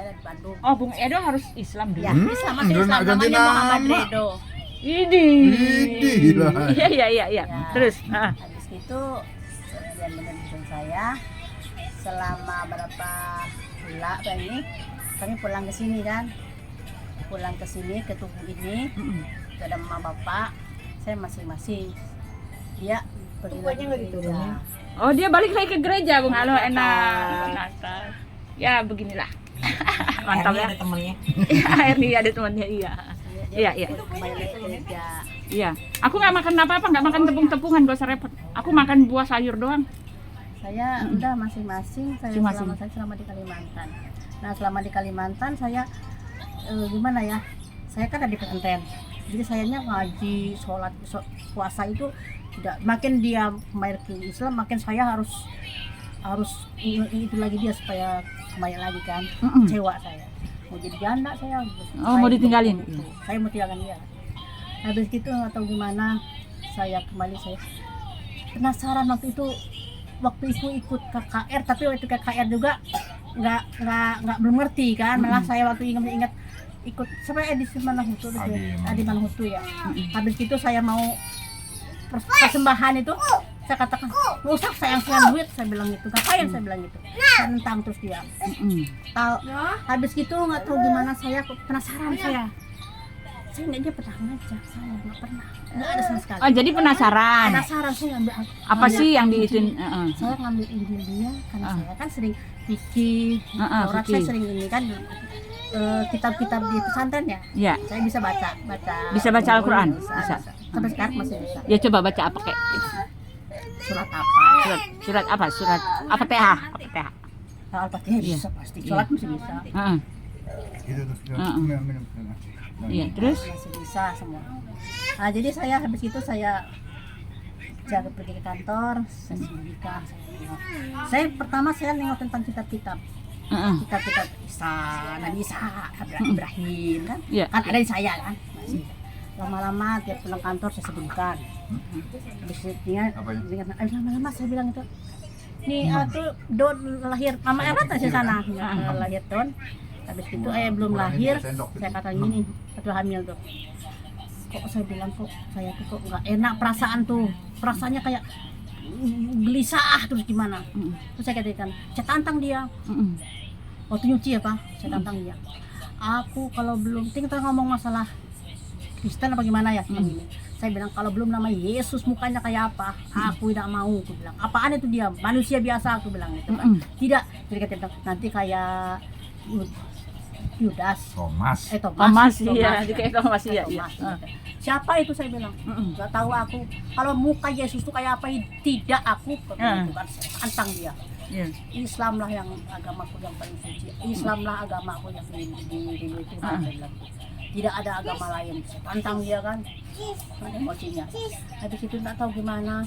saya di Bandung. Oh, Bung Edo harus Islam dulu. Ya, Islam masih udah Islam, nak ganti namanya Muhammad nama. Redo. Idih lah. Iya. Ya. Terus, Habis itu dia menemukan saya selama berapa bulan ini kami pulang ke sini kan. Pulang ke sini ke tubuh ini. Ada mama bapak, saya masing-masing. Dia pergi lagi ke gereja. oh dia balik lagi ke gereja, Bung Alo, enak. Natal. Ya beginilah. Mantap ya. Ada temennya. Ini ada temannya, iya. Iya. Kembali lagi ke gereja. Iya. Aku nggak makan apa-apa, nggak makan tepung-tepungan, gak usah repot. Aku makan buah sayur doang. Saya udah masing-masing saya Masing-masing. selama di Kalimantan. Nah selama di Kalimantan saya gimana ya? Saya kan ada di pesantren. Jadi sayanya ngaji, sholat, puasa itu tidak. Makin dia kembali ke Islam, makin saya harus itu lagi dia supaya kembali lagi kan. Kecewa saya. Mau jadi janda saya. Oh, mau ditinggalin? Saya mau tinggalkan dia. Habis gitu nggak tahu gimana saya kembali, saya penasaran waktu itu ikut KKR, tapi waktu KKR juga nggak belum ngerti kan. Malah saya waktu ingat ikut sampai edisi mana Hutu itu Adi Manhutu ya. Habis itu saya mau persembahan itu, saya katakan nggak usah, sayang duit, saya bilang gitu. Ngapain saya bilang gitu, saya nentang terus dia. Tahu habis gitu nggak tahu gimana saya penasaran, saya nggak, dia pernah ngajak saya, nggak ada sama sekali. Oh, jadi penasaran Saya ngambil apa sih yang diitin? saya ngambil Injil dia karena saya kan sering fikih, Taurat saya sering ini kan, kitab-kitab di pesantren ya. Ya. Saya bisa baca. Bisa baca Al-Quran? Bisa. Sampai sekarang masih bisa. Ya coba baca apa kayak Surat apa? surat apa? Surat apa TH? Apa TH? Al-Fatihah bisa pasti. Sholat masih bisa. Gitu tuh. Minum. Iya, terus? Masih bisa semua. Nah, jadi saya habis itu saya jaga pergi ke kantor, saya sembunyikan. Saya pertama saya nengok tentang kitab-kitab Isa, Nabi Isa, Ibrahim kan. Iya. Kan ada di saya kan. Lama-lama tiap pulang kantor saya sembunyikan. Habis dia lama-lama saya bilang itu, nih aku Don lahir, Mama Erat di sana, lahir Don. Habis itu belum lahir, saya kata gini, waktu hamil tuh, kok saya bilang kok saya tuh kok nggak enak perasaan tuh, perasaannya kayak gelisah terus gimana. Terus saya katakan, saya tantang dia. Waktu nyuci ya Pak, saya tantang dia. Aku kalau belum, kita ngomong masalah Kristen apa gimana ya, saya bilang kalau belum nama Yesus mukanya kayak apa, aku tidak mau. Aku bilang, apaan itu dia, manusia biasa, aku bilang gitu kan. Tidak, jadi kata nanti kayak Yudas, Thomas, iya, kayak Thomas, iya. Siapa itu saya bilang, nggak tahu aku. Kalau muka Yesus itu kayak apa, tidak aku, bukan saya tantang dia. Islam lah yang agamaku yang paling suci, Islam lah agamaku yang dimiliki. Tidak ada agama lain. Saya tantang dia kan, emosinya. Habis itu nggak tahu gimana,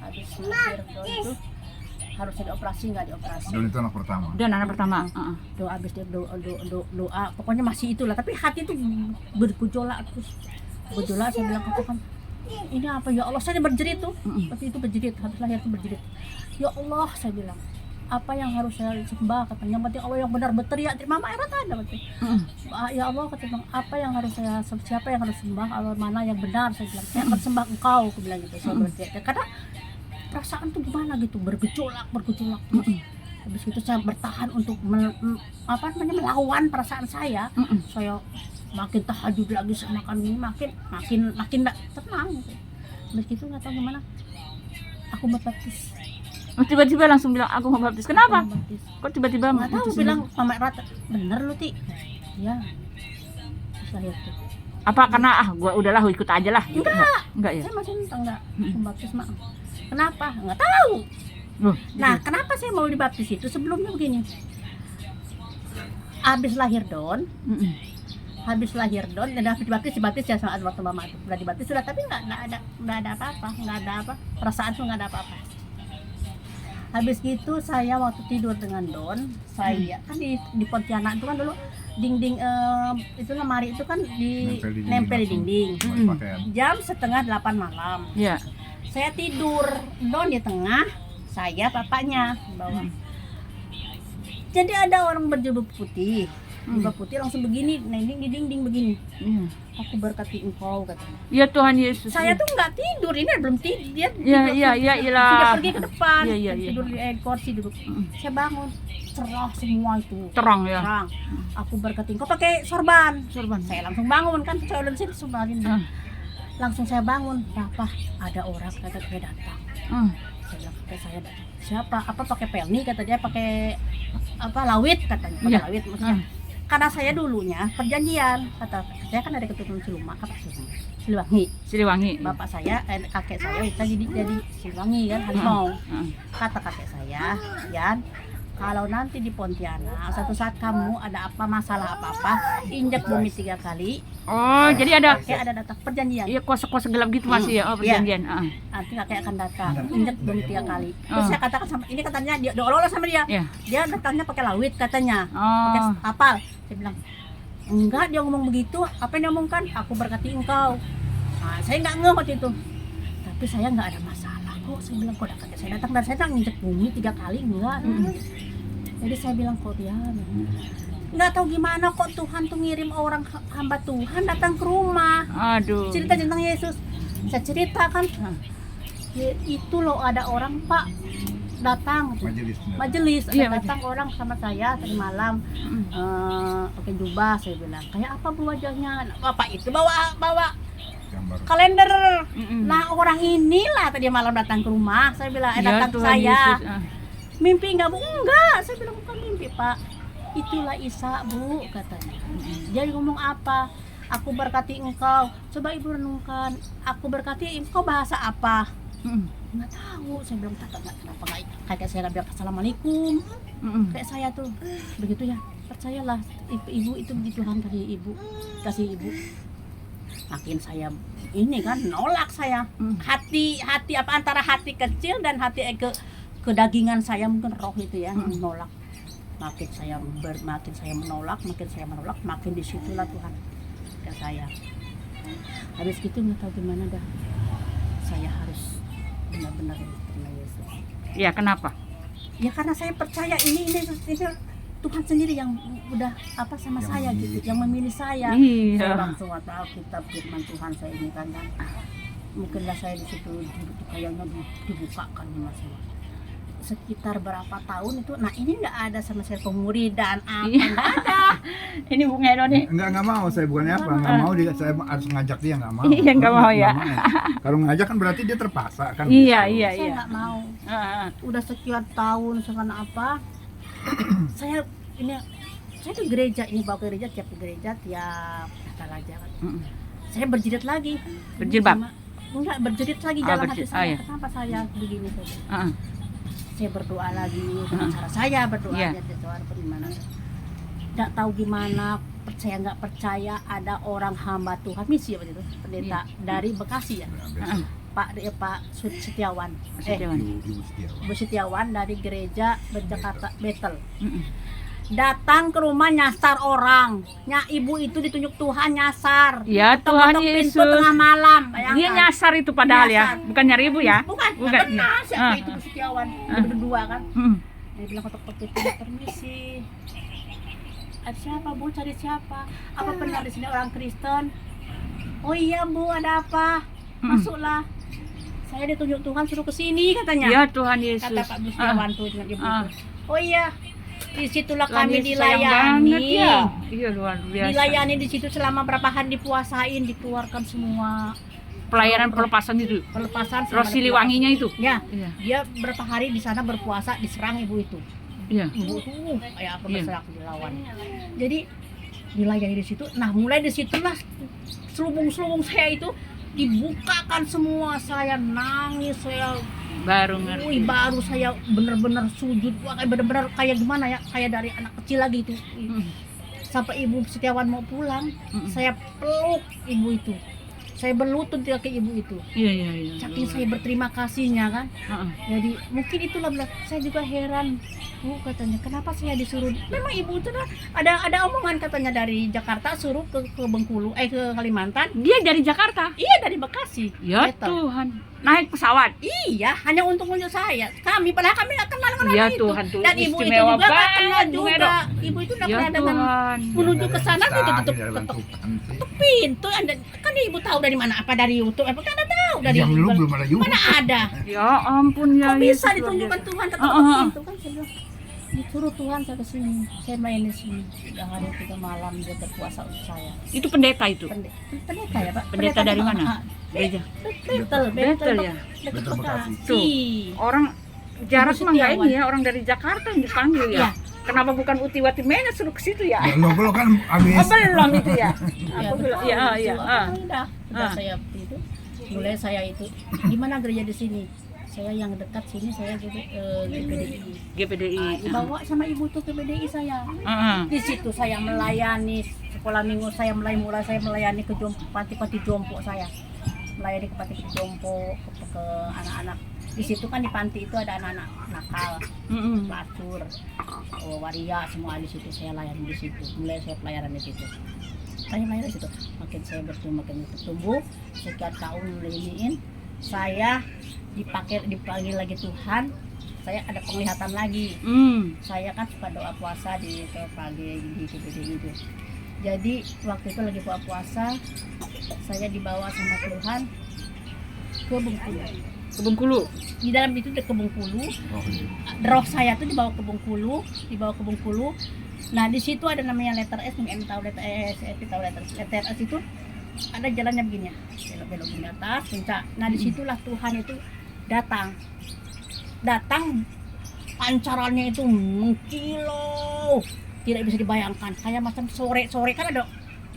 habis lahir itu harusnya dioperasi, nggak dioperasi. Don itu anak pertama. Dan anak pertama. Doa habis dia doa, pokoknya masih itulah. Tapi hati itu bergejolak terus. Bergejolak, saya bilang katakan, ini apa ya Allah, saya berjerit tuh. Waktu itu berjerit, habis lahir itu berjerit. Ya Allah, saya bilang, apa yang harus saya sembah, katanya. Berarti Allah yang benar berteriak. Mama Erat ada berarti. Ya Allah, katanya, apa yang harus saya, siapa yang harus sembah, Allah mana yang benar, saya bilang. Saya akan sembah engkau, aku bilang gitu. Saya berteriak. Karena perasaan tuh gimana gitu, bergejolak. Habis itu saya bertahan untuk melawan perasaan saya. Saya makin tahajud lagi, saya makan ini makin enggak tenang gitu. Habis itu nggak tahu gimana, aku baptis. Tiba-tiba langsung bilang aku mau baptis. Kenapa? Kok tiba-tiba nggak tahu, bilang Mama Erat, bener lu Ti? Ya, saya tuh. Apa karena gua udahlah ikut aja lah? Enggak ya. Saya masih enggak membaptis mak. Kenapa? Nggak tahu. Nah, kenapa saya mau dibaptis itu sebelumnya begini. Habis lahir Don, udah dibaptis ya sama waktu Mama itu. Udah dibaptis sudah, tapi nggak ada apa-apa, perasaan tuh nggak ada apa-apa. Habis gitu saya waktu tidur dengan Don, saya kan di Pontianak itu kan dulu dinding itu lemari itu kan nempel di dinding. Jam 7:30 malam. Iya. Saya tidur, Don di tengah, saya bapaknya di bawah. Jadi ada orang berjubah putih, jubah putih langsung begini, nending di dinding begini. Iya. Aku berkati engkau katanya. Ya Tuhan Yesus. Saya tuh nggak tidur, ini belum tidur. Dia Iya, iyalah. sudah pergi ke depan, Iya. tidur di kursi duduk. Saya bangun, cerah semua itu. Terang ya. Terang. Aku berkati engkau pakai sorban. Sorban. Saya langsung bangun kan, saya udah sini sorbanin. Ah. Langsung saya bangun, Papa ada orang kata dia datang. Saya bilang ke saya datang. Siapa? Apa pakai pelni kata dia, pakai apa lawit katanya, pakai Iya. lawit maksudnya. Karena saya dulunya perjanjian, kata saya kan dari keturunan Ciluma, apa Siliwangi. Siliwangi. Bapak saya, kakek saya kita jadi Siliwangi kan, harimau. Ah. Kata kakek saya, Yan, kalau nanti di Pontianak satu saat kamu ada apa masalah apa-apa, injak bumi 3 kali, Oh, jadi ada kakek ada datang perjanjian. iya kuasa-kuasa gelap gitu masih ya. Oh, perjanjian. Nanti kakek akan datang, injak bumi 3 kali. Terus Oh. saya katakan sama ini katanya dia olah sama dia. Iya. Dia datangnya pakai lawit katanya, pakai Oh. kapal. Saya bilang, enggak, dia ngomong begitu. Apa yang dia omongkan? Aku berkati engkau. Nah, saya nggak ngeh waktu itu. Tapi saya nggak ada masalah kok. Saya bilang, kok kakek saya datang dan saya datang injek bumi 3 kali enggak. Jadi saya bilang, kok dia nggak tahu gimana kok Tuhan tuh ngirim orang hamba Tuhan datang ke rumah. Aduh. Cerita tentang Yesus. Saya ceritakan, itu loh ada orang Pak datang majelis ada Iya, datang orang sama saya tadi malam pakai jubah. Saya bilang, kayak apa bu wajahnya? Bapak itu bawa Gambar. kalender. Mm-mm. Nah orang inilah tadi malam datang ke rumah. Saya bilang, Ya, datang ke Tuhan saya. Yesus. Mimpi nggak bu? Enggak. Saya bilang, bukan mimpi Pak, itulah Isa bu katanya. Dia ngomong apa? Aku berkati engkau. Coba ibu renungkan, aku berkati engkau bahasa apa? Nggak tahu. Saya bilang, kenapa nggak kakek saya nggak bilang assalamualaikum kayak saya tuh begitu ya. Percayalah ibu itu begitu Tuhan kasih ibu. Makin saya ini kan nolak saya. Hati apa antara hati kecil dan hati ke dagingan saya, mungkin roh itu ya menolak. Makin saya menolak, makin disitulah Tuhan ke saya. Habis gitu nggak tahu gimana dah. Saya harus benar-benar terima Yesus. Ya, kenapa? Ya karena saya percaya ini Tuhan sendiri yang udah apa sama saya gitu, yang memilih saya. Iya. Saya langsung Alkitab firman Tuhan saya ini kan. Mungkinlah saya di situ kayaknya dibukakan mas. Sekitar berapa tahun itu, nah ini nggak ada sama saya pemuridan apa nggak ada. Ini Bung Hedo nih. Enggak mau, saya bukannya apa, enggak mau dia, saya harus ngajak dia, enggak mau. Iya, nggak mau ya. Kalau ngajak kan berarti dia terpaksa kan. Iya. Saya nggak mau. Ah. Udah sekian tahun sekarang apa? saya ke gereja ini, bawa ke gereja tiap Natal aja kan. Saya berjilid lagi. Berjilbab? Enggak, berjilid lagi dalam hati saya. Kenapa saya begini saja? Saya berdoa lagi dengan cara saya berdoa aja doa bagaimana. Nggak tahu gimana, percaya nggak percaya, ada orang hamba Tuhan misi apa itu pendeta dari Bekasi ya. Pak Setiawan. Bu Setiawan dari gereja Jakarta Betel. Datang ke rumah nyasar orang. Ibu itu ditunjuk Tuhan nyasar. Ya Tuhan Yesus. Pintu tengah malam. Bayangkan. Dia nyasar itu padahal ya, bukan nyari ibu ya. Bukan. Kenal siapa itu Bu Setiawan. Berdua kan. Dia bilang ketok pintu, permisi. Ada siapa bu? Cari siapa? Apa pernah di sini orang Kristen? Oh iya bu, ada apa? Masuklah. Saya ditunjuk Tuhan suruh ke sini katanya. Ya Tuhan Yesus. Kata Pak Bu Setiawan tuh dengan ibu itu. Oh iya. Disitulah Tuhan kami Yesus sayang banget dilayani. ya. Iya, luar biasa. Dilayani di situ selama berapa hari dipuasain, dikeluarkan semua Pelayanan pelepasan itu. pelepasan. Terus Siliwanginya itu. Ya, Iya. dia berapa hari di sana berpuasa, diserang ibu itu. Iya. Ibu itu kayak apa berserang dilawan. Jadi dilayani di situ. Nah, mulai di situlah selubung-selubung saya itu dibukakan semua. Saya nangis, saya Baru ngerti. baru saya benar-benar sujud. Wah, kayak benar-benar kayak gimana ya? Kayak dari anak kecil lagi itu. Sampai Ibu Setiawan mau pulang, saya peluk ibu itu. Saya berlutut ke ibu itu. Iya. Saking saya berterima kasihnya kan. Jadi mungkin itulah saya juga heran. Bu katanya, kenapa saya disuruh? Memang ibu itu ada omongan katanya dari Jakarta suruh ke Bengkulu, ke Kalimantan. Dia dari Jakarta. Iya dari Bekasi. Ya Betul. Tuhan. naik pesawat. Iya, hanya untuk menunjuk saya. Padahal kami nggak kenal dengan Ya orang itu. Tuhan, tuh Dan ibu itu istimewa juga nggak kenal banget, juga. Edo. Ibu itu nggak Ya kenal dengan Tuhan. menuju ke sana itu Mustahil tutup dalam Tuhan sih. pintu. Kan ibu tahu dari mana? Apa dari YouTube? Apa kan ada tahu dari Yang dulu belum ada YouTube. mana ada? Ya ampun ya. Kok bisa Yesus, luar ditunjukkan biasa. Tuhan tetap Heeh. pintu kan saya bilang. Disuruh Tuhan saya ke sini. Saya main di sini 3 hari 3 malam dia berpuasa untuk saya. Itu pendeta itu. Pendeta ya Pak? Pendeta dari mana? Ah, Gereja. Betul ya. Betul, Bekasi. Tuh. Orang jarak Ibu mah nggak Setiawan. ini ya, orang dari Jakarta yang dipanggil ya. Iya. Kenapa bukan Uti Watimena suruh ke situ ya? Ya, lo kan habis. Oh, belum itu ya. Ya, Aku belum. betul. Iya, iya. Udah Ah. saya itu. Mulai saya itu di mana gereja di sini? Saya yang dekat sini saya jadi GPDI. GPDI. Dibawa sama ibu tuh ke PDI saya. Heeh. Di situ saya melayani sekolah minggu saya mulai saya melayani ke panti jompo saya. Melayani ke panti jompo ke anak-anak. Di situ kan di panti itu ada anak-anak nakal, Heeh. pelacur, waria semua di situ saya layani di situ. Mulai saya pelayanan di situ. Saya melayani di situ. Makin saya makin bertumbuh, sekian tahun meliniin saya dipanggil lagi Tuhan. Saya ada penglihatan lagi. Saya kan suka doa puasa di pagi di GPDI itu. Jadi waktu itu lagi buka puasa, saya dibawa sama Tuhan ke Bengkulu. Ke Bengkulu. Di dalam itu ke Bengkulu. Oh, iya. Roh saya tuh dibawa ke Bengkulu. Nah di situ ada namanya letter S, mungkin tahu letter S, tahu letter S itu ada jalannya begini ya, belok ke atas, puncak. Nah disitulah Tuhan itu datang, pancarannya itu mengkilau, tidak bisa dibayangkan, kayak macam sore kan ada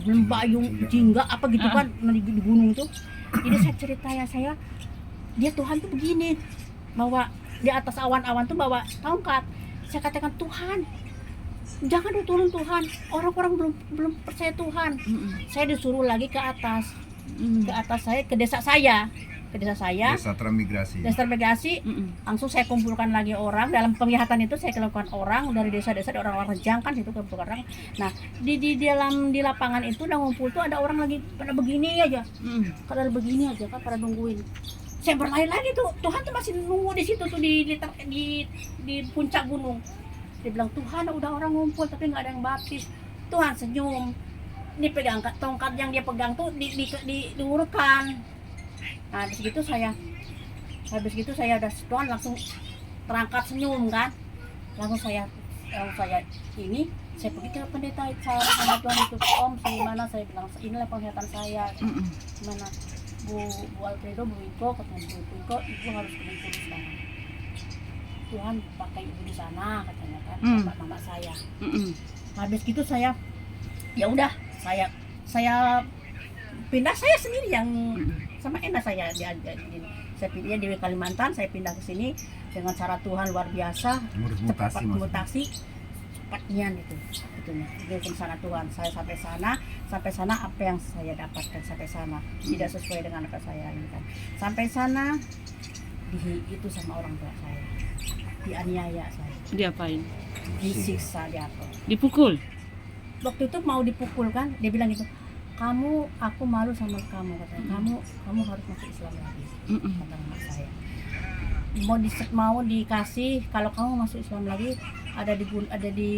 lembayung jingga apa gitu kan di gunung itu. Jadi saya cerita ya dia Tuhan tuh begini, bawa di atas awan-awan tuh bawa tongkat. Saya katakan Tuhan, jangan turun Tuhan, orang-orang belum percaya Tuhan. Saya disuruh lagi ke atas saya ke desa saya Desa transmigrasi. langsung saya kumpulkan lagi orang. Dalam penglihatan itu saya keluarkan orang dari desa-desa, ada orang-orang rejang kan situ kumpulkan orang. Nah di lapangan itu udah ngumpul tuh ada orang lagi pada begini aja, pada begini aja kan, pada nungguin. Saya berlari lagi tuh, Tuhan tuh masih nunggu di situ tuh di puncak gunung. Dia bilang, Tuhan udah orang ngumpul tapi nggak ada yang baptis. Tuhan senyum, dipegang tongkat yang dia pegang tuh diurutkan. Nah habis gitu saya udah Tuhan langsung terangkat senyum kan, langsung saya ini saya pergi ke pendeta sama Tuhan itu, Om gimana, saya bilang inilah penglihatan saya, gimana Bu Alfredo, Bu Iko, katanya Bu Iko, Ibu harus ke Bengkulu sekarang. Tuhan pakai ibu di sana katanya kan, bapak mama saya. Habis gitu saya ya udah saya pindah, saya sendiri yang sama enak saya pindah di Kalimantan, saya pindah ke sini dengan cara Tuhan luar biasa, cepat mutasi cepatnya gitu di sana Tuhan. Saya sampai sana apa yang saya dapatkan sampai sana tidak sesuai dengan apa saya ini kan. Sampai sana itu sama orang tua saya, dianiaya saya, Diapain? disiksa, Dipukul? waktu itu mau dipukul kan, dia bilang gitu, aku malu sama kamu katanya, kamu harus masuk Islam lagi, kata mama saya. Mau dikasih, kalau kamu masuk Islam lagi, ada di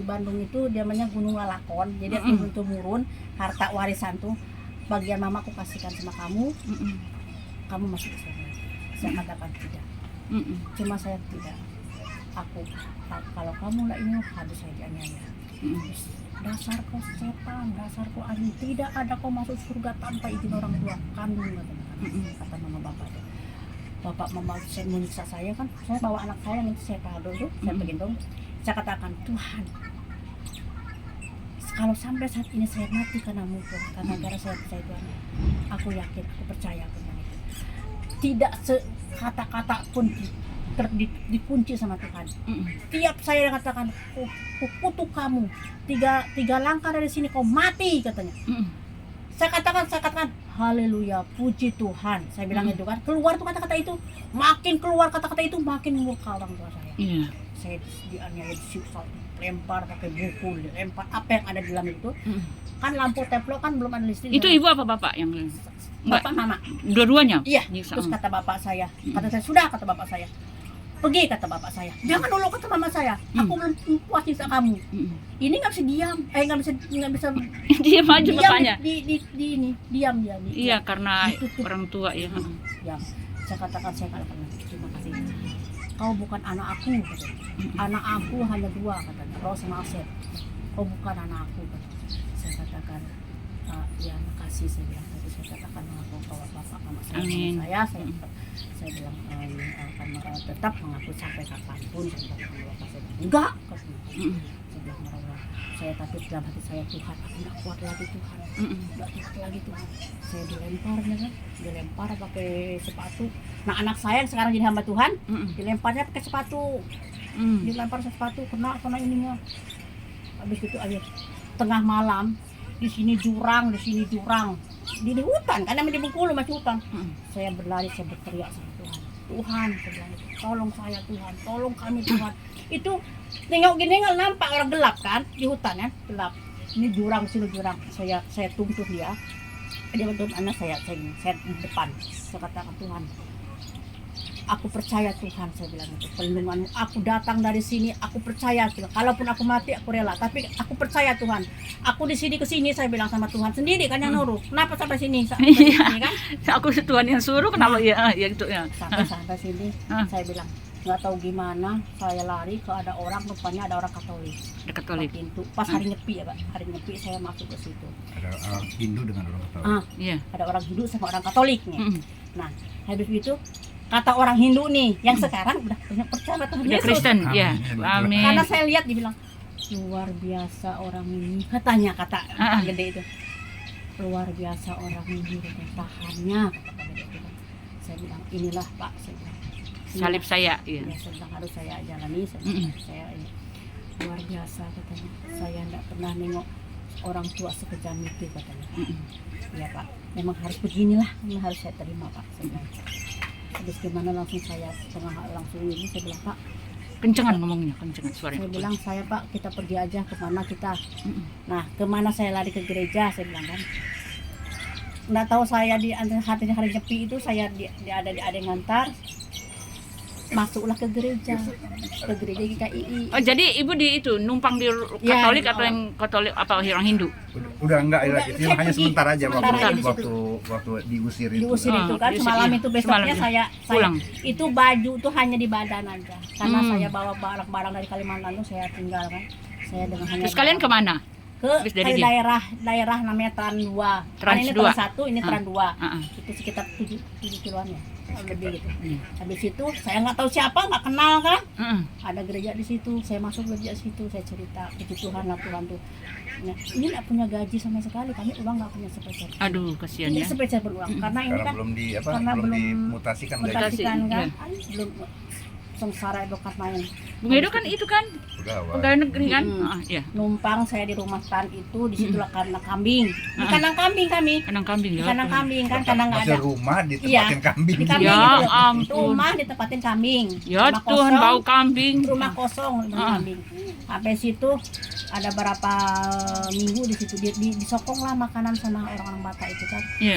Bandung itu dia namanya Gunung Lalakon, jadi turun harta warisan tuh bagian mama aku kasihkan sama kamu, kamu masuk Islam lagi. Saya katakan tidak, cuma saya tidak, kalau kamu lah ini habis saya dianiaya. Dasar kau setan, dasar kau anjing, tidak ada kau masuk surga tanpa izin orang tua kandung, kata mama bapak. Bapak mama saya menyiksa saya kan, saya bawa anak saya nanti saya padu tuh, saya begendong, saya katakan Tuhan, kalau sampai saat ini saya mati karena mukul, karena gara saya percaya Tuhan, aku yakin, aku percaya Tuhan itu tidak sekata-kata pun dikunci sama Tuhan. Tiap saya katakan, kutuk kamu, tiga langkah dari sini kau mati katanya. Saya katakan haleluya, puji Tuhan, saya bilang itu kan, keluar tuh kata-kata itu, makin keluar kata-kata itu makin murka orang tua saya. Saya dianiaya, disiksa, lempar pakai buku, lempar apa yang ada di dalam itu. Kan lampu teflon kan belum ada listrik. Itu ibu apa bapak yang Enggak. bapak mama. Dua-duanya? Iya, Nyiksa. terus kata bapak saya, kata saya, sudah, kata bapak saya, pergi, kata bapak saya, jangan dulu, kata mama saya, aku belum puas nyiksa kamu, ini nggak bisa diam, nggak bisa Diam aja diam bapaknya. di ini, diam dia. Iya, karena Ditutup. orang tua ya. Diam. Saya katakan, saya katakan, terima kasih, kau bukan anak aku, katanya. Anak aku hanya dua, katanya, Ros sama Asep, kau bukan anak aku, katanya. Saya katakan, ya makasih, saya bilang, tapi saya katakan mengaku bahwa bapak mama saya, Amin. saya bilang akan tetap mengaku sampai kapanpun. Saya bilang, bapak saya bilang, enggak, katanya. Saya bilang, Marwah, saya tapi dalam hati saya, Tuhan, aku nggak kuat lagi, Tuhan, nggak kuat lagi, Tuhan. Saya dilemparnya kan, dilempar pakai sepatu. Nah, anak saya yang sekarang jadi hamba Tuhan, dilemparnya pakai sepatu, dilempar sepatu, kena ininya. Habis itu aja tengah malam, di sini jurang, di di hutan, kan namanya di Bengkulu masih hutan. Saya berlari, saya berteriak sama Tuhan, Tuhan, saya bilang, tolong saya Tuhan, tolong kami Tuhan. Itu nengok gini nggak nampak orang gelap kan di hutan kan, gelap. Ini jurang, sini jurang. Saya tuntut dia betul anak saya di depan. Saya katakan, Tuhan, aku percaya Tuhan, saya bilang itu perlindunganmu. Aku datang dari sini, aku percaya Tuhan. Kalaupun aku mati, aku rela. Tapi aku percaya Tuhan. Aku di sini ke sini, saya bilang sama Tuhan sendiri kan yang nyuruh. Kenapa sampai sini? Sampai sini kan? Aku Tuhan yang suruh, kenapa ya gitu ya. Sampai sini, saya bilang nggak tahu gimana. Saya lari ke ada orang, rupanya ada orang Katolik. Ada Katolik. Pintu. Pas hari nyepi ya, Pak. Hari nyepi saya masuk ke situ. Ada orang Hindu dengan orang Katolik. Iya. Ada orang Hindu sama orang Katoliknya. Nah, habis itu kata orang Hindu nih, yang sekarang udah punya percaya Tuhan Udah Yesus. Kristen, ya. Amin. Amin. Karena saya lihat dibilang luar biasa orang ini, katanya kata gede itu. Luar biasa orang ini, tahannya, kata gede itu. Saya bilang inilah Pak, saya bilang. Salib saya, iya. Ya, saya bilang harus saya jalani, saya ini luar biasa katanya. Saya enggak pernah nengok orang tua sekejam itu katanya. Ya Pak, memang harus beginilah, memang harus saya terima Pak, saya bilang. Habis gimana langsung saya langsung ini saya bilang, Pak, Kencengan ngomongnya, kencengan suaranya. saya bilang, saya Pak, kita pergi aja kemana kita. Nah, kemana saya lari ke gereja, saya bilang kan. Nggak tahu saya di hari nyepi itu saya ada yang ngantar, masuklah ke gereja GKI. Oh, jadi ibu di itu numpang di Katolik atau yang Katolik apa orang Hindu? Udah enggak, itu hanya pergi. sementara aja Sementara aja di situ. waktu diusir itu. Diusir itu kan diusir, semalam iya. itu, besoknya Semalam, saya pulang. itu baju tuh hanya di badan aja karena saya bawa barang-barang dari Kalimantan tuh saya tinggal kan, saya dengan hanya Terus kalian kemana? Habis dari dia? daerah namanya Tran 2. Trans Ini 2. Tran 1, ini Tran 2. Heeh. Itu sekitar 7 kiloan ya, lebih gitu. Habis itu saya nggak tahu siapa, nggak kenal kan. Ada gereja di situ, saya masuk gereja situ, saya cerita puji Tuhan lah, Tuhan tuh. Nah, ini nggak punya gaji sama sekali, kami uang nggak punya sepeser. Aduh, kasihan Ini ya. sepeser beruang, karena ini Karena kan belum karena belum belum dimutasikan gaji. mutasikan kan, Iya. belum sengsara edukat main. Bung Edo kan itu kan Udah, Wak. pegawai negeri kan? Iya. Numpang saya di rumah Tan itu, disitulah kandang kambing. Di kandang kambing kami. Kandang kambing Di ya. kandang kambing kan, kandang nggak Masih ada. rumah ditempatin Iya, kambing. Di kambing Ya gitu loh. ampun. Itu rumah ditempatin kambing. Ya Rumah Tuhan, kosong, bau kambing. rumah kosong kambing. Sampai situ ada berapa minggu di situ disokong lah makanan sama orang-orang Batak itu kan. Iya.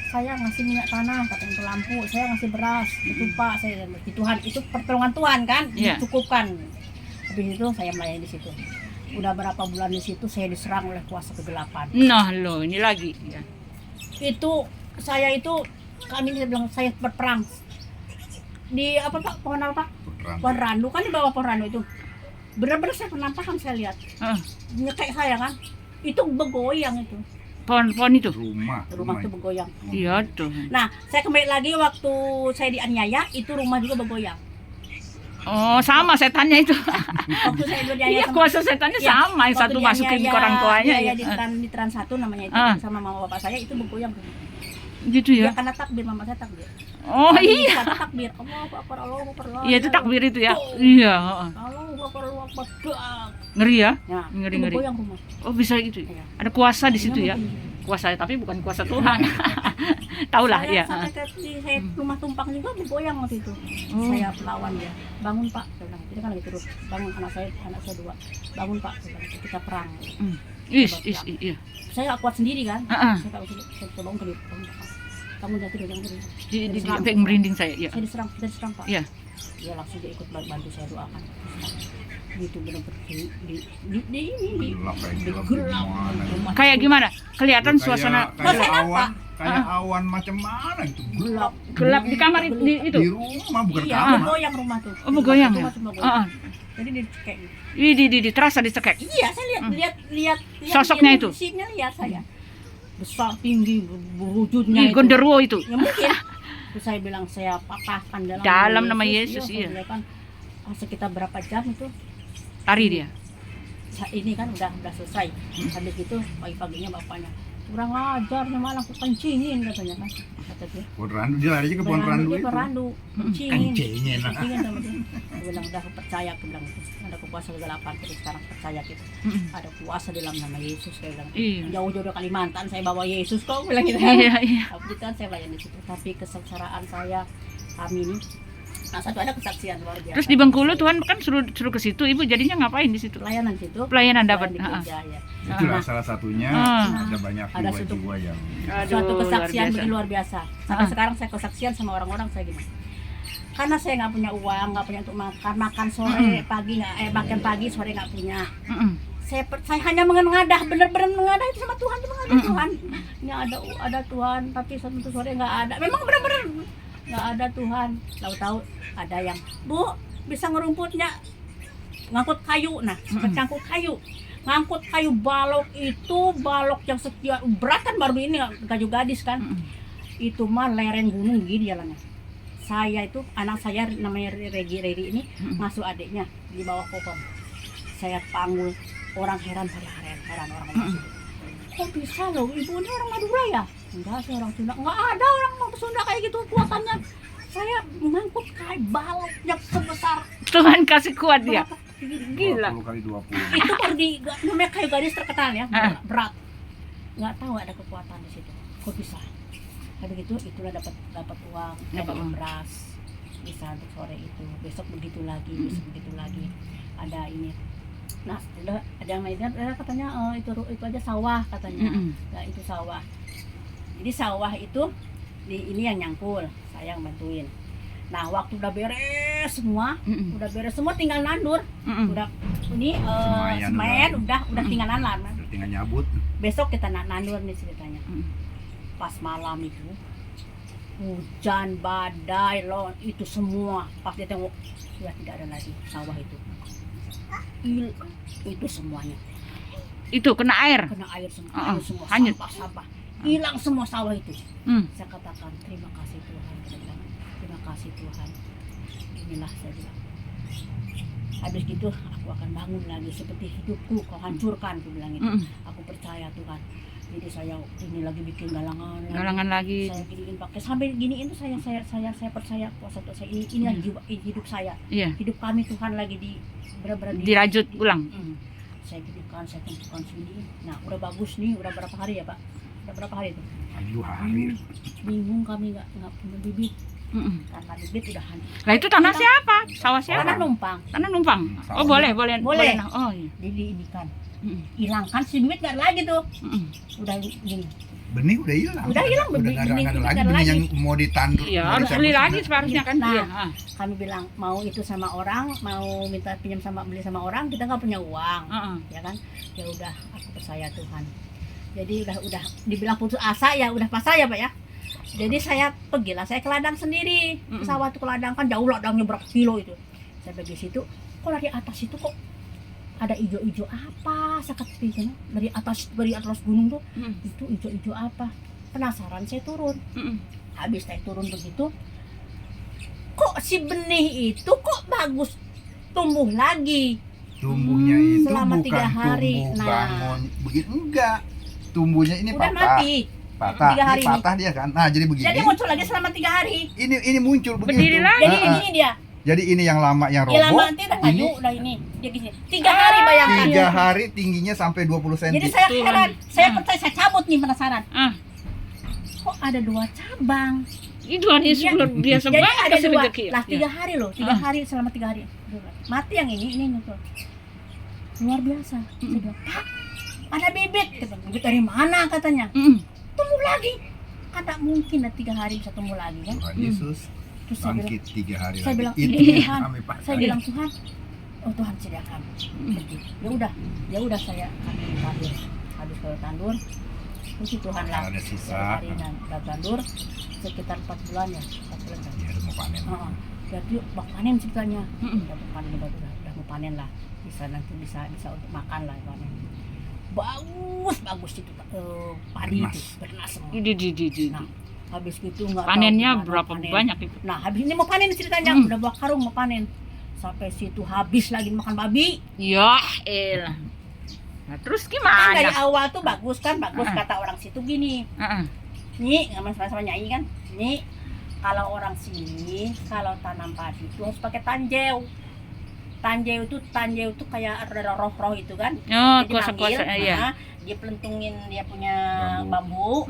Saya ngasih minyak tanah, katanya itu lampu, saya ngasih beras, itu Pak, saya di Tuhan, itu pertolongan Tuhan kan, Iya. dicukupkan. Habis itu saya melayani di situ. Udah berapa bulan di situ saya diserang oleh kuasa kegelapan. Nah lo, ini lagi. Ya. Itu saya itu kami bilang saya berperang di apa Pak, pohon apa Pak? Perang. Pohon randu kan, di bawah pohon randu itu. Benar-benar saya penampakan, saya lihat. Nyekek saya kan. Itu bergoyang itu. Pohon itu. Rumah itu bergoyang. Iya tuh. Nah, saya kembali lagi waktu saya dianiaya, itu rumah juga bergoyang. Oh, sama setannya itu. Waktu saya dianiaya Iya, kuasa setannya Iya, sama yang satu masukin ke orang tuanya ya. di Trans 1 namanya itu, sama mama bapak saya itu bergoyang. Gitu Ya ya. karena takbir, mama saya takbir. Oh iya. Kata takbir. Allahu Akbar, Allahu Akbar. Iya itu takbir itu ya. Iya, heeh. Allahu Akbar, Allahu Akbar. Dak. Ngeri ya. Nah, Ngeri-ngeri. itu bergoyang rumah. Oh bisa gitu. Iya. Ada kuasa di situ ya. Iya. Kuasa tapi bukan kuasa Tuhan. Tahu lah Saya ya. sampai ke saya rumah tumpang juga bergoyang waktu itu. Oh. Saya lawan dia. Bangun Pak, saya bilang. Jadi kan lagi terus. Bangun anak saya 2. Bangun Pak, saya bilang. Kita perang. Iya. Saya nggak kuat sendiri kan. Heeh. Saya tak bisa, saya tolong ke dia. kamu jangan tidur, jangan tidur. Sampai merinding saya. Ya. Saya diserang Pak. Iya. Dia langsung dia ikut bantu saya doakan. Gitu benar-benar di gelap. Kayak gimana? Kelihatan suasana kayak awan macam mana itu, gelap di kamar itu. di rumah bukan Iya, kamar. goyang rumah tuh. Oh, bergoyang ya? Rumah cuma goyang. Jadi dicekek. Di terasa dicekek. Iya, saya lihat Sosoknya itu? Sosoknya lihat saya. Besar, tinggi, berwujudnya itu. Gondorwo itu. Ya mungkin. Terus saya bilang saya patahkan Dalam nama Yesus, iya. iya. Kan sekitar berapa jam itu? Lari dia. Ini kan udah selesai. Habis itu pagi-paginya bapaknya kurang ajar malah aku kencingin katanya kan. Kata dia. Pohon randu, dia larinya ke pohon randu itu. Randu, kencingin. Kencingin. Kencingin sama dia. Dia bilang udah aku percaya, aku bilang itu. Ada kuasa kegelapan, terus sekarang percaya gitu. Ada kuasa dalam nama Yesus, saya bilang. Iya. Jauh-jauh dari Kalimantan saya bawa Yesus kok, bilang gitu. Iya. Tapi kan saya bayar di situ. Tapi kesengsaraan saya kami ini. Nah, satu ada kesaksian luar biasa. Terus di Bengkulu Tuhan kan suruh ke situ. Ibu jadinya ngapain di situ? Pelayanan situ. Pelayanan dapat. Di gereja, ya. Itulah salah satunya. Ada banyak Ada jiwa-jiwa yang suatu kesaksian begini luar biasa. Sampai Ah. sekarang saya kesaksian sama orang-orang saya gini. Karena saya nggak punya uang, nggak punya untuk makan sore, pagi nggak, makan pagi sore nggak punya. Saya hanya mengadah, benar-benar mengadah itu sama Tuhan, cuma ada Tuhan. Ini ada Tuhan, tapi satu sore nggak ada. Memang benar-benar nggak ada Tuhan. Tahu-tahu ada yang, Bu, bisa ngerumputnya, ngangkut kayu, nah, ngangkut kayu balok itu, balok yang sekian berat kan, baru ini kayu gadis kan. Itu mah lereng gunung gini jalannya. Saya itu, anak saya namanya Regi ini, masuk adiknya di bawah pohon. Saya panggul, orang heran orang kok bisa loh, ibu ini orang Madura ya? Enggak, saya orang Sunda. Enggak ada orang Sunda kayak gitu kuatannya. Saya mengangkut kayu balok yang sebesar. Tuhan kasih kuat dia. Gila. 20 kali 20. Itu baru namanya kayu gadis terkenal ya, berat. Nggak tahu ada kekuatan di situ. Kok bisa? Tapi gitu, itulah dapat uang, dapat beras, bisa untuk sore itu. Besok begitu lagi, ada ini. Nah, ada yang lainnya katanya itu aja sawah katanya. Nah, itu sawah. Jadi sawah itu ini yang nyangkul, saya yang bantuin. Nah, waktu udah beres semua, tinggal nandur. Udah ini semayan udah tinggal nandur. Tinggal nyabut. Besok kita nandur nih ceritanya. Pas malam itu hujan, badai, itu semua. Pas dia tengok sudah tidak ada lagi sawah itu. Itu semuanya. Itu kena air Semua, semua hanyut. sampah. Hilang semua sawah itu. Saya katakan terima kasih Tuhan. Terima kasih Tuhan. Inilah saya bilang. Habis gitu aku akan bangun lagi seperti hidupku kau hancurkan, aku bilang itu. Aku percaya Tuhan. Jadi saya ini lagi bikin galangan lagi. Saya giniin pakai sampai giniin tuh saya percaya kuasa Tuhan saya. Inilah jiwa hidup saya. Iya. Hidup kami Tuhan lagi benar-benar dirajut ulang. Saya hidupkan, saya tentukan sini. Nah, udah bagus nih, udah berapa hari ya Pak? Udah berapa hari itu? 2 hari. Bingung kami nggak punya bibit. Karena bibit udah hancur. Lah itu tanah siapa? Sawah siapa? Tanah numpang. Tanah numpang. Oh boleh. Oh iya. Jadi ini kan hilangkan si bibit nggak ada lagi tuh. Udah gini. Benih udah hilang. Udah hilang Udah benih nggak ada lagi benih yang mau ditandur. Iya, mau harus dicabut. beli lagi seharusnya kan. Nah, Iya. kami bilang mau itu sama orang, mau minta pinjam beli sama orang, kita nggak punya uang, ya kan? Ya udah, aku percaya Tuhan. Jadi udah dibilang putus asa ya, udah pas saya Pak ya. Jadi saya pergilah, saya ke ladang sendiri. Sawah itu ke ladang kan jauh, ladangnya berapa kilo itu. Saya pergi situ, kok dari atas itu kok ada ijo-ijo apa? Saya kata dari atas gunung tuh, itu ijo-ijo apa? Penasaran saya turun. Habis saya turun begitu, kok si benih itu kok bagus tumbuh lagi. Tumbuhnya itu selama bukan 3 hari. tumbuh Nah, bangun begitu, enggak. Tumbuhnya ini udah patah. mati. Patah. 3 hari Ini patah dia kan. Nah, jadi begini. Jadi muncul lagi selama 3 hari. Ini muncul begitu. Berdiri lagi. Jadi ini dia. Jadi ini yang lama yang roboh. Ya lama nanti udah kayu udah ini. Dia gini. 3 hari bayangkan. 3 hari tingginya sampai 20 cm. Jadi saya heran. Saya percaya, saya cabut nih penasaran. Kok ada 2 cabang? Itu hari sebelum dia Jadi sebanyak ada 2. rezeki. Lah 3 hari loh. 3 hari selama 3 hari. Mati yang ini muncul. Luar biasa. Saya bilang, Pak, ada bibit. Bibit dari mana katanya? Tumbuh lagi. ada mungkin 3 hari bisa ketemu lagi kan. Tuhan Yesus Terus saya bilang, bangkit 3 hari saya lagi. bilang, Itu "Ini yang Tuhan." kami pakai. Saya bilang, Tuhan, oh Tuhan sediakan. Ya udah saya kami tandur. Habis kalau tandur, puji Tuhan lah. Ada sisa. Hari dan tandur sekitar 4 bulan ya, 4 bulan kan. Ya, udah mau panen. Jadi mau panen ceritanya. Mm-mm. Udah mau panen, udah mau panen lah. Bisa nanti bisa untuk makan lah panen. Bagus itu padi Bernas. itu bernas semua. Di. Nah, habis gitu nggak tahu Panennya gimana berapa panen. banyak itu? Nah, habis ini mau panen ceritanya, udah bawa karung mau panen. Sampai situ habis lagi makan babi. Ya elah. Nah, terus Kan dari gimana? awal tuh bagus kata orang situ gini. Heeh. Nih, sama-sama nyanyi kan. Nih, kalau orang sini kalau tanam padi itu harus pakai tanjeu. Tanjeu itu kayak ada roh-roh itu kan. Oh, Jadi kuasa-kuasa manggil, ya. nah, dia pelentungin dia punya Bambu. bambu,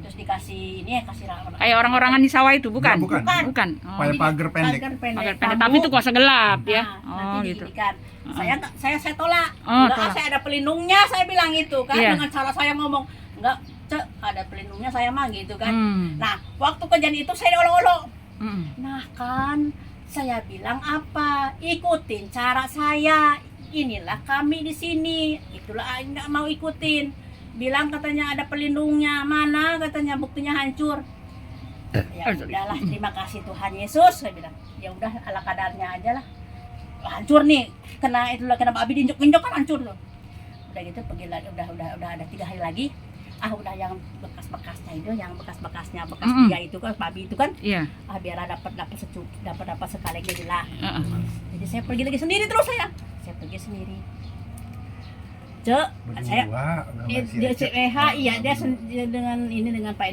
terus dikasih ini ya kasih Kayak orang-orangan di sawah itu bukan? Bukan. Bukan. Oh, Pakai pagar pendek. pagar pagar pendek. bambu. Tapi itu kuasa gelap ya. Nah, Oh, nanti gitu. dijadikan. Saya tolak. Oh, Enggak, tolak. saya ada pelindungnya, saya bilang itu kan Iya. dengan cara saya ngomong. Enggak, Cek, ada pelindungnya saya mah gitu kan. Hmm. Nah, waktu kejadian itu saya diolok-olok. Mm. Nah, kan saya bilang apa? Ikutin cara saya. Inilah kami di sini. Itulah enggak mau ikutin. Bilang katanya ada pelindungnya. Mana katanya buktinya hancur. Ya udahlah, terima kasih Tuhan Yesus, saya bilang. Ya udah ala kadarnya aja lah. Hancur nih. Kena babi diinjok-injok kan hancur tuh. Udah gitu pergi lagi, udah ada 3 hari lagi. Udah yang bekas-bekasnya itu, yang bekas-bekasnya bekas dia itu kan babi itu kan. Iya. Biar dapat sekali aja lah. Heeh. Jadi saya pergi lagi sendiri terus saya pergi sendiri. Cek, saya Berdua. dia CPH iya dia dengan Pak